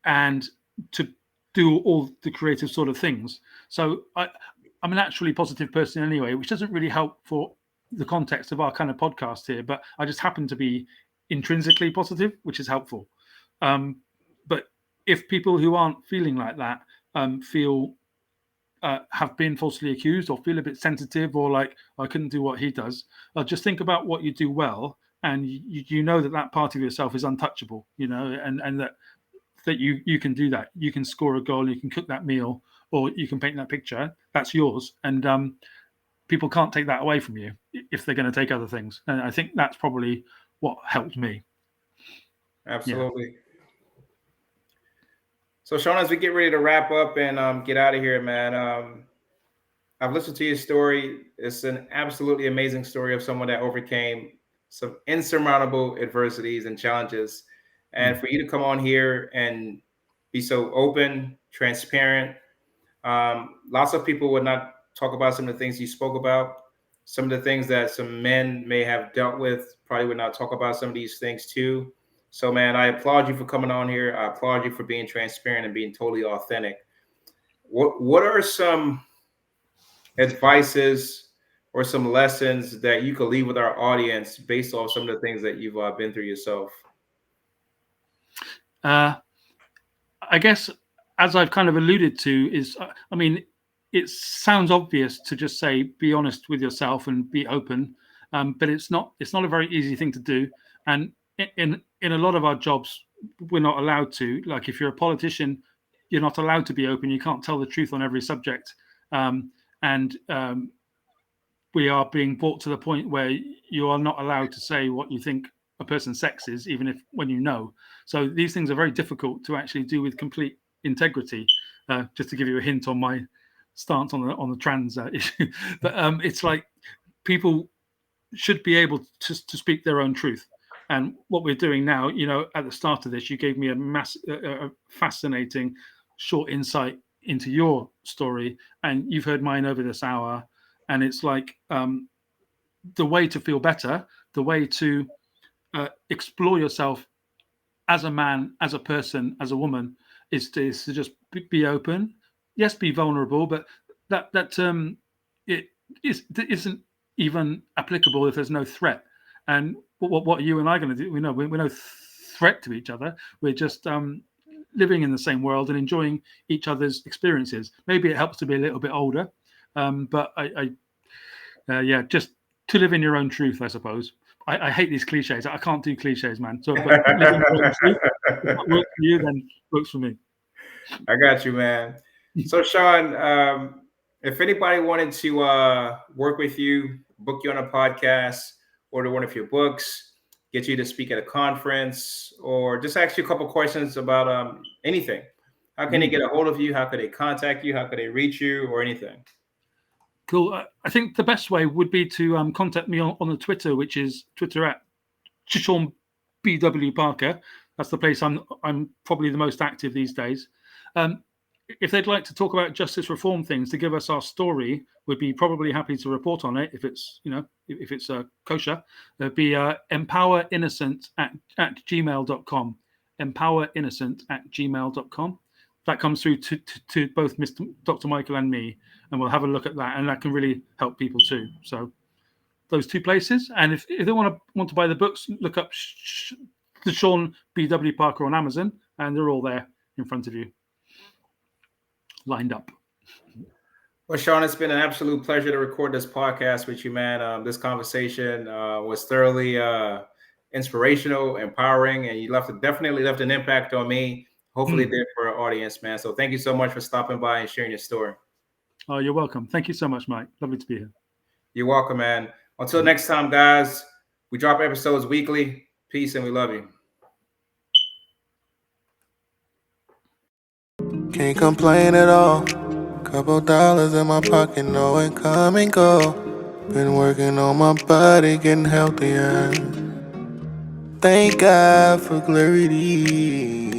and to do all the creative sort of things. So I'm a naturally positive person anyway, which doesn't really help for the context of our kind of podcast here. But I just happen to be intrinsically positive, which is helpful. But if people who aren't feeling like that feel have been falsely accused or feel a bit sensitive or like I couldn't do what he does, just think about what you do well, and you know that part of yourself is untouchable, and that you can do that. You can score a goal, you can cook that meal, or you can paint that picture. That's yours, and people can't take that away from you if they're going to take other things. And I think that's probably what helped me. Absolutely. Yeah. So, Sean, as we get ready to wrap up and get out of here, man, I've listened to your story. It's an absolutely amazing story of someone that overcame some insurmountable adversities and challenges. And Mm. for you to come on here and be so open, transparent, lots of people would not talk about some of the things you spoke about. Some of the things that some men may have dealt with probably would not talk about some of these things too. So, man, I applaud you for coming on here. I applaud you for being transparent and being totally authentic. What are some advices or some lessons that you could leave with our audience based off some of the things that you've been through yourself? Uh, I guess, as I've kind of alluded to, is I mean, it sounds obvious to just say be honest with yourself and be open, but it's not. It's not a very easy thing to do, and in a lot of our jobs, we're not allowed to. Like if you're a politician, you're not allowed to be open. You can't tell the truth on every subject, and we are being brought to the point where you are not allowed to say what you think a person's sex is, even if when you know. So these things are very difficult to actually do with complete integrity. Just to give you a hint on my stance on the trans issue, but it's like people should be able to speak their own truth. And what we're doing now, at the start of this, you gave me a fascinating short insight into your story, and you've heard mine over this hour. And it's like the way to feel better, the way to explore yourself as a man, as a person, as a woman, is to just be open. Yes, be vulnerable, but that term it isn't even applicable if there's no threat. And what are you and I going to do? We're no threat to each other. We're just living in the same world and enjoying each other's experiences. Maybe it helps to be a little bit older, but yeah, just to live in your own truth, I suppose. I hate these cliches. I can't do cliches, man. So, but living your own truth, if that works for you, then works for me. I got you, man. So, Sean, if anybody wanted to work with you, book you on a podcast, order one of your books, get you to speak at a conference, or just ask you a couple questions about anything, how can they get a hold of you? How could they contact you? How could they reach you, or anything? Cool. I think the best way would be to contact me on the Twitter, which is Twitter at Sean BW Parker. That's the place I'm probably the most active these days. If they'd like to talk about justice reform things, to give us our story, we'd be probably happy to report on it if it's kosher. It'd be empowerinnocent at gmail.com. Empowerinnocent@gmail.com. That comes through to both Dr. Michael and me, and we'll have a look at that, and that can really help people too. So those two places. And if they want to buy the books, look up the Sean B.W. Parker on Amazon, and they're all there in front of you, lined up. Well, Sean, it's been an absolute pleasure to record this podcast with you, man. This conversation was thoroughly inspirational, empowering, and you definitely left an impact on me. Hopefully, did for our audience, man. So thank you so much for stopping by and sharing your story. Oh, you're welcome. Thank you so much, Mike. Lovely to be here. You're welcome, man. Until next time, guys, we drop episodes weekly. Peace, and we love you. Can't complain at all. Couple dollars in my pocket, know it come and go. Been working on my body, getting healthier. Thank God for clarity.